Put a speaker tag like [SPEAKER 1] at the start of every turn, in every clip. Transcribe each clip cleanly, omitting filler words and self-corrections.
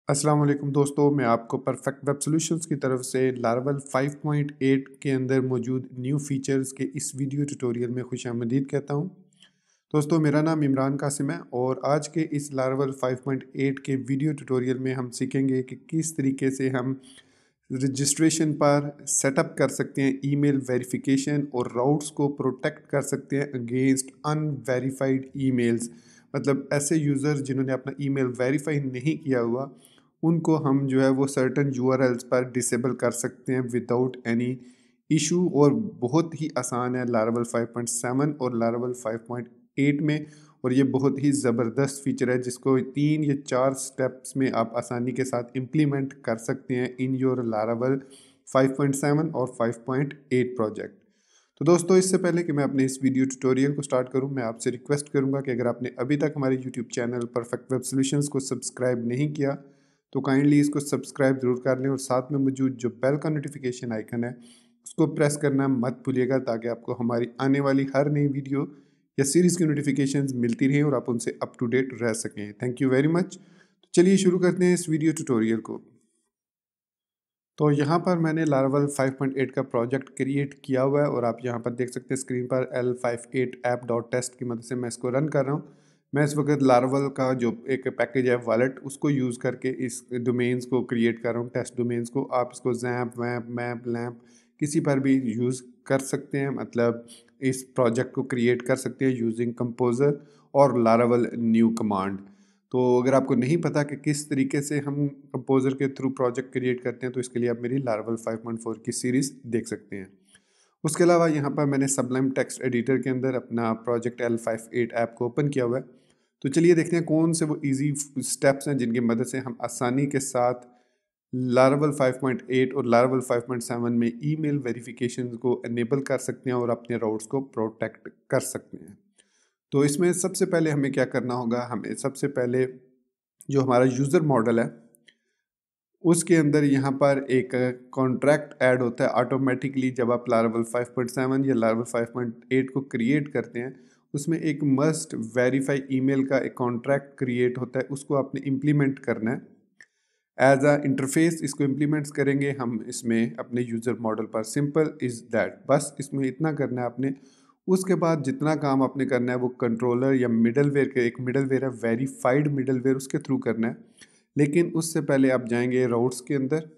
[SPEAKER 1] अस्सलाम वालेकुम दोस्तों, मैं आपको परफेक्ट वेब सॉल्यूशंस की तरफ से लारावल 5.8 के अंदर मौजूद न्यू फीचर्स के इस वीडियो ट्यूटोरियल में खुशामदीद कहता हूं। दोस्तों, मेरा नाम इमरान कासिम है और आज के इस लारावल 5.8 के वीडियो ट्यूटोरियल में हम सीखेंगे कि किस तरीके से हम रजिस्ट्रेशन पर सेटअप कर सकते हैं ईमेल वेरिफिकेशन और राउट्स को प्रोटेक्ट कर सकते हैं अगेंस्ट अनवेरीफाइड ईमेल्स। मतलब ऐसे यूज़र जिन्होंने अपना ईमेल वेरीफाई नहीं किया हुआ, उनको हम जो है वो सर्टन यूआरएल्स पर डिसेबल कर सकते हैं विदाउट एनी इशू। और बहुत ही आसान है लारावल 5.7 और लारावल 5.8 में। और ये बहुत ही ज़बरदस्त फीचर है जिसको 3 या 4 स्टेप्स में आप आसानी के साथ इम्प्लीमेंट कर सकते हैं इन योर लारावल 5.7 और 5.8 प्रोजेक्ट। तो दोस्तों, इससे पहले कि मैं अपने इस वीडियो ट्यूटोरियल को स्टार्ट करूं, मैं आपसे रिक्वेस्ट करूंगा कि अगर आपने अभी तक हमारे YouTube channel perfect web solutions को सब्सक्राइब नहीं किया तो काइंडली इसको सब्सक्राइब ज़रूर कर लें और साथ में मौजूद जो बेल का नोटिफिकेशन आइकन है उसको प्रेस करना मत भूलिएगा, ताकि आपको हमारी आने वाली हर नई वीडियो या सीरीज़ की नोटिफिकेशंस मिलती रहें और आप उनसे अप टू डेट रह सकें। Thank you very much. तो चलिए शुरू करते हैं इस वीडियो ट्यूटोरियल को। तो यहाँ पर मैंने लारावल 5.8 का प्रोजेक्ट क्रिएट किया हुआ है और आप यहाँ पर देख सकते हैं स्क्रीन पर L58app.test की मदद से मैं इसको रन कर रहा हूँ। मैं इस वक्त लारावल का जो एक पैकेज है वॉलेट, उसको यूज़ करके इस डोमेन्स को क्रिएट कर रहा हूँ, टेस्ट डोमेन्स को। आप इसको जैम्प वैम्प मैप लैम्प किसी पर भी यूज़ कर सकते हैं। मतलब इस प्रोजेक्ट को क्रिएट कर सकते हैं यूजिंग कंपोज़र और लारावल न्यू कमांड। तो अगर आपको नहीं पता कि किस तरीके से हम कंपोज़र के थ्रू प्रोजेक्ट क्रिएट करते हैं, तो इसके लिए आप मेरी लारावल 5.4 की सीरीज़ देख सकते हैं। उसके अलावा यहाँ पर मैंने सबलाइम टेक्स्ट एडिटर के अंदर अपना प्रोजेक्ट L58 ऐप को ओपन किया हुआ है। तो चलिए देखते हैं कौन से वो इजी स्टेप्स हैं जिनकी मदद से हम आसानी के साथ लारावल 5.8 और लारावल 5.7 में ईमेल वेरिफिकेशन को एनेबल कर सकते हैं और अपने राउट्स को प्रोटेक्ट कर सकते हैं। तो इसमें सबसे पहले हमें क्या करना होगा, हमें सबसे पहले जो हमारा यूज़र मॉडल है उसके अंदर यहाँ पर एक कॉन्ट्रैक्ट ऐड होता है ऑटोमेटिकली। जब आप लारावल 5.7 या लारावल 5.8 को क्रिएट करते हैं, उसमें एक मस्ट वेरीफाई ईमेल का एक कॉन्ट्रैक्ट क्रिएट होता है, उसको आपने इम्प्लीमेंट करना है। एज अ इंटरफेस इसको इम्प्लीमेंट्स करेंगे हम इसमें अपने यूज़र मॉडल पर। सिंपल इज़ दैट, बस इसमें इतना करना है आपने। उसके बाद जितना काम आपने करना है वो कंट्रोलर या मिडलवेयर के, एक मिडलवेयर है वेरीफाइड मिडलवेयर, उसके थ्रू करना है। लेकिन उससे पहले आप जाएंगे राउट्स के अंदर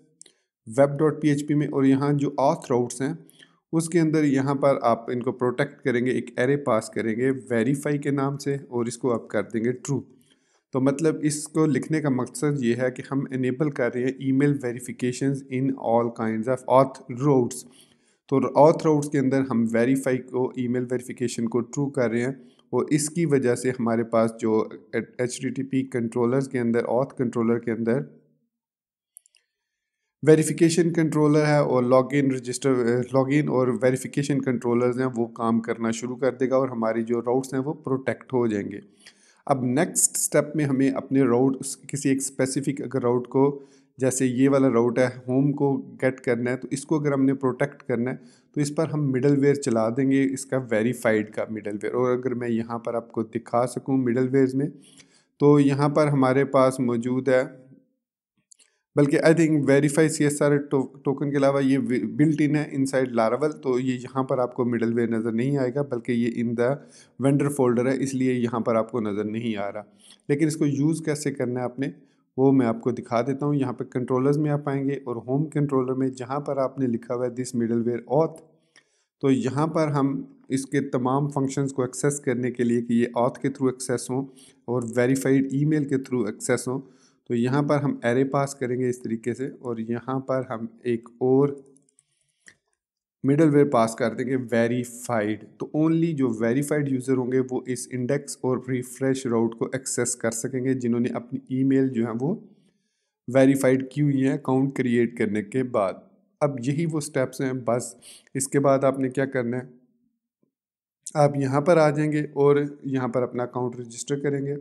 [SPEAKER 1] web.php में, और यहाँ जो ऑथ राउट्स हैं उसके अंदर यहाँ पर आप इनको प्रोटेक्ट करेंगे, एक एरे पास करेंगे वेरीफाई के नाम से और इसको आप कर देंगे ट्रू। तो मतलब इसको लिखने का मकसद ये है कि हम इनेबल कर रहे हैं email verifications in all kinds of auth routes. तो ऑथ राउट्स के अंदर हम वेरीफाई को, ईमेल वेरिफिकेशन को ट्रू कर रहे हैं। और इसकी वजह से हमारे पास जो HTTP कंट्रोलर्स के अंदर, ऑथ कंट्रोलर के अंदर वेरिफिकेशन कंट्रोलर है और लॉगिन रजिस्टर, लॉगिन और वेरिफिकेशन कंट्रोलर्स हैं, वो काम करना शुरू कर देगा और हमारी जो राउट्स हैं वो प्रोटेक्ट हो जाएंगे। अब नेक्स्ट स्टेप में हमें अपने राउट, किसी एक स्पेसिफिक अगर राउट को, जैसे ये वाला राउट है, होम को गेट करना है, तो इसको अगर हमने प्रोटेक्ट करना है तो इस पर हम मिडलवेयर चला देंगे, इसका वेरीफाइड का मिडलवेयर। और अगर मैं यहाँ पर आपको दिखा सकूँ मिडलवेयर में, तो यहाँ पर हमारे पास मौजूद है, बल्कि I think verify CSR token के अलावा ये बिल्ट इन है इनसाइड लारावल। तो ये यहाँ पर आपको मिडलवेयर नज़र नहीं आएगा, बल्कि ये इन द वेंडर फोल्डर है, इसलिए यहाँ पर आपको नज़र नहीं आ रहा। लेकिन इसको यूज़ कैसे करना है आपने, वो मैं आपको दिखा देता हूँ। यहाँ पर कंट्रोलर्स में आप आएंगे और होम कंट्रोलर में जहाँ पर आपने लिखा हुआ है दिस मिडलवेयर ऑथ, तो यहाँ पर हम इसके तमाम फंक्शंस को एक्सेस करने के लिए कि ये ऑथ के थ्रू एक्सेस हों और वेरीफाइड ईमेल के थ्रू एक्सेस हों, तो यहाँ पर हम एरे पास करेंगे इस तरीके से, और यहाँ पर हम एक और मिडलवेयर पास कर देंगे वेरीफाइड। तो ओनली जो वेरीफाइड यूज़र होंगे वो इस इंडेक्स और रिफ्रेश राउट को एक्सेस कर सकेंगे, जिन्होंने अपनी ईमेल जो है वो वेरीफाइड की हुई है अकाउंट क्रिएट करने के बाद। अब यही वो स्टेप्स हैं, बस इसके बाद आपने क्या करना है, आप यहाँ पर आ जाएंगे और यहाँ पर अपना अकाउंट रजिस्टर करेंगे।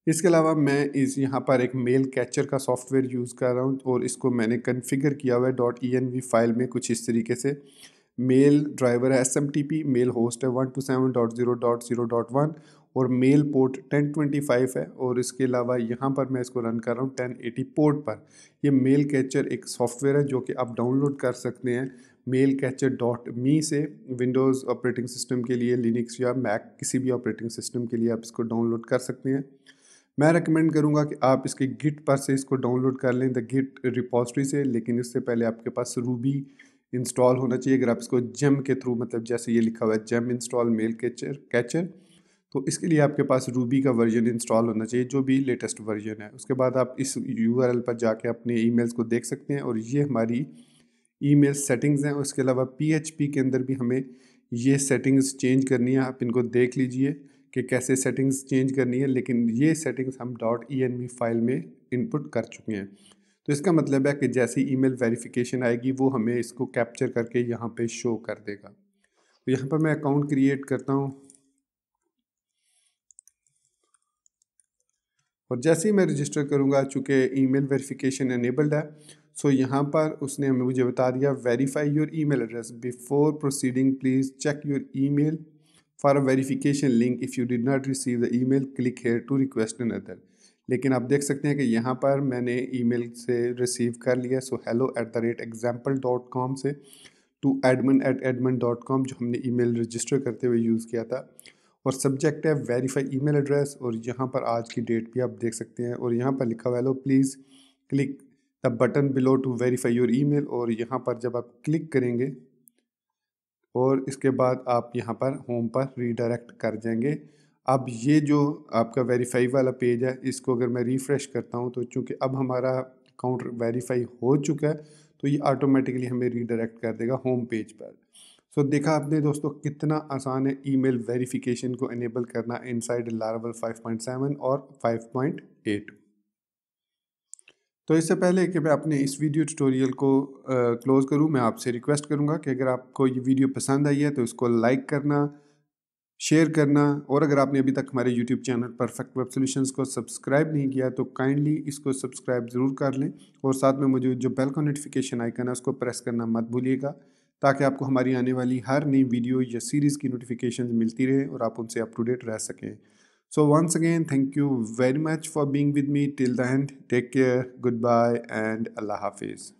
[SPEAKER 1] इसके अलावा मैं इस यहाँ पर एक मेल कैचर का सॉफ्टवेयर यूज़ कर रहा हूँ और इसको मैंने कॉन्फ़िगर किया हुआ है .env फाइल में कुछ इस तरीके से। मेल ड्राइवर है SMTP, मेल होस्ट है 127.0.0.1 और मेल पोर्ट 1025 है। और इसके अलावा यहाँ पर मैं इसको रन कर रहा हूँ 1080 पोर्ट पर। ये मेल कैचर एक सॉफ्टवेयर है जो कि आप डाउनलोड कर सकते हैं mailcatcher.me से। विंडोज़ ऑपरेटिंग सिस्टम के लिए, लिनक्स या मैक किसी भी ऑपरेटिंग सिस्टम के लिए आप इसको डाउनलोड कर सकते हैं। मैं रेकमेंड करूँगा कि आप इसके गिट पर से इसको डाउनलोड कर लें, द गिट रिपॉजिटरी से। लेकिन इससे पहले आपके पास रूबी इंस्टॉल होना चाहिए। अगर आप इसको जेम के थ्रू, मतलब जैसे ये लिखा हुआ है जेम इंस्टॉल मेल कैचर, तो इसके लिए आपके पास रूबी का वर्जन इंस्टॉल होना चाहिए, जो भी लेटेस्ट वर्जन है। उसके बाद आप इस URL पर जाके अपने ईमेल्स को देख सकते हैं। और ये हमारी ईमेल सेटिंग्स हैं। उसके अलावा PHP के अंदर भी हमें ये सेटिंग्स चेंज करनी है। आप इनको देख लीजिए कि कैसे सेटिंग्स चेंज करनी है। लेकिन ये सेटिंग्स हम .env फाइल में इनपुट कर चुके हैं। तो इसका मतलब है कि जैसी ईमेल वेरिफिकेशन आएगी वो हमें इसको कैप्चर करके यहाँ पे शो कर देगा। तो यहाँ पर मैं अकाउंट क्रिएट करता हूँ और जैसे ही मैं रजिस्टर करूँगा, चूँकि ईमेल वेरिफिकेशन एनेबल्ड है, सो यहाँ पर उसने हमें मुझे बता दिया verify your email address before proceeding please check your email for a verification link if you did not receive the email click here to request another. लेकिन आप देख सकते हैं कि यहाँ पर मैंने ईमेल से रिसीव कर लिया। सो hello@example.com से टू admin@admin.com, जो हमने ईमेल रजिस्टर करते हुए यूज़ किया था। और सब्जेक्ट है वेरीफाई ईमेल एड्रेस। और यहाँ पर आज की डेट भी आप देख सकते हैं। और यहाँ पर लिखा हुआ है please click the button below to verify your email. और यहाँ पर जब आप क्लिक करेंगे और इसके बाद आप यहाँ पर होम पर रीडायरेक्ट कर जाएंगे। अब ये जो आपका वेरीफाई वाला पेज है, इसको अगर मैं रिफ़्रेश करता हूँ तो चूँकि अब हमारा अकाउंट वेरीफाई हो चुका है, तो ये ऑटोमेटिकली हमें रीडायरेक्ट कर देगा होम पेज पर। सो देखा आपने दोस्तों कितना आसान है ईमेल वेरिफिकेशन को इनेबल करना इनसाइड लारावेल 5.7 और 5.8। तो इससे पहले कि मैं अपने इस वीडियो ट्यूटोरियल को क्लोज़ करूं, मैं आपसे रिक्वेस्ट करूंगा कि अगर आपको ये वीडियो पसंद आई है तो इसको लाइक करना, शेयर करना, और अगर आपने अभी तक हमारे YouTube channel perfect web solutions को सब्सक्राइब नहीं किया तो काइंडली इसको सब्सक्राइब ज़रूर कर लें। और साथ में मुझे जो बेल का नोटिफिकेशन आइकन है उसको प्रेस करना मत भूलिएगा, ताकि आपको हमारी आने वाली हर नई वीडियो या सीरीज़ की नोटिफिकेशन मिलती रहे और आप उनसे अप टू डेट रह सकें। So once again, thank you very much for being with me till the end. Take care, goodbye, and Allah Hafiz.